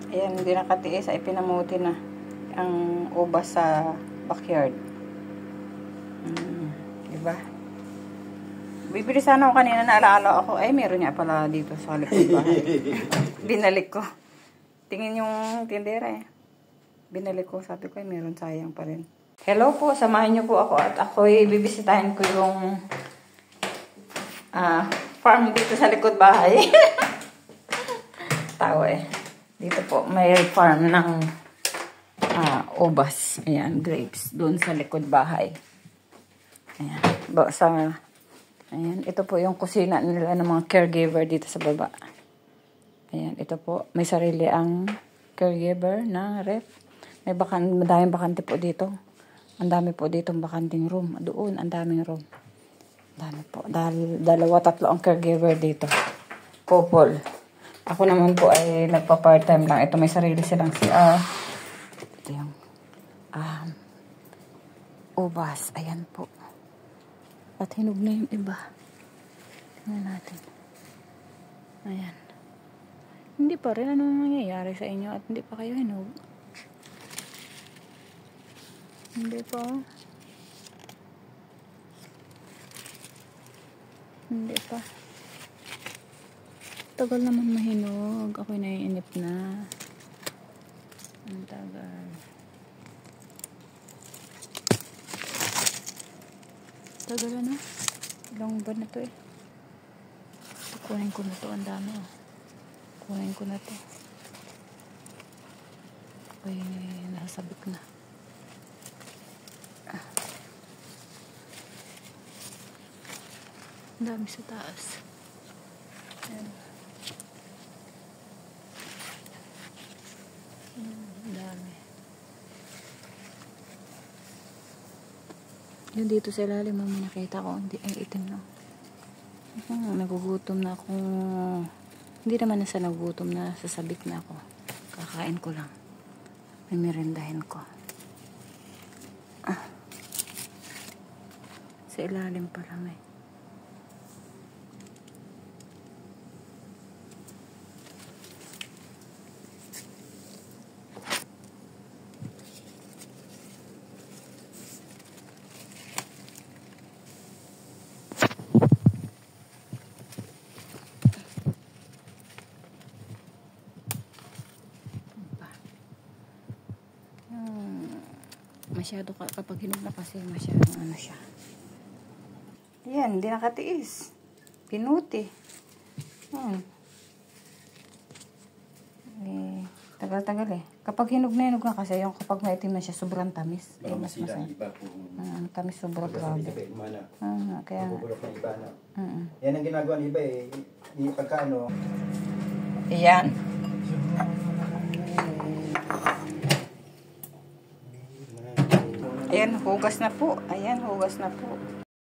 Ayan, hindi nakatiis ay pinamuti na ang ubas sa backyard. Diba? Bibili sana ako kanina, naalaala ako. Ay, meron niya pala dito sa likod bahay. Binalik ko. Tingin yung tindera eh. Binalik ko. Sabi ko ay meron, sayang pa rin. Hello po, samahan niyo po ako at ako'y bibisitahin ko yung farm dito sa likod bahay. Tawa eh. Dito po, may farm ng ubas. Ayan, grapes. Doon sa likod bahay. Ayan. Ayan, ito po yung kusina nila ng mga caregiver dito sa baba. Ayan, ito po. May sarili ang caregiver na ref. Madaming bakante po dito. Ang dami po ditong bakanting room. Doon, ang daming room. Dami po. Dalawa, tatlo ang caregiver dito. Couple. Ako naman po ay nagpa-part-time lang. Ito may sarili silang CR. Ito yung ubas. Ayan po. At hinog na yung iba. Tingnan natin. Ayan. Hindi pa rin. Ano nangyayari sa inyo at hindi pa kayo hinog? Hindi pa. Hindi pa. Tagal naman mahinog. Ako'y naiinip na. Ang tagal. Tagal na. Ilang ba na to eh. Kunin ko na to. Ang dami oh. Kunin ko na to. Ako'y nasasabik na. Ang dami sa taas. Ayan. Ang dami. Yung dito sa ilalim, may nakita ko. Hindi, ay itim na. Nagugutom na ako. Hindi naman nasa nagugutom na. Sasabik na ako. Kakain ko lang. May merendahin ko. Sa ilalim pala may. Masyado kapag hinog na kasi masyadong ano siya. Ayan, hindi nakatiis. Pinuti. Ayan. Tagal-tagal eh. Kapag hinog na kasi yung kapag maitim na siya, sobrang tamis. Eh, mas masaya. Tamis sobrang grabe. Kaya yan ang ginagawa ng iba eh. Pagka ano. Ayan. Ayan, hugas na po. Ayan, hugas na po.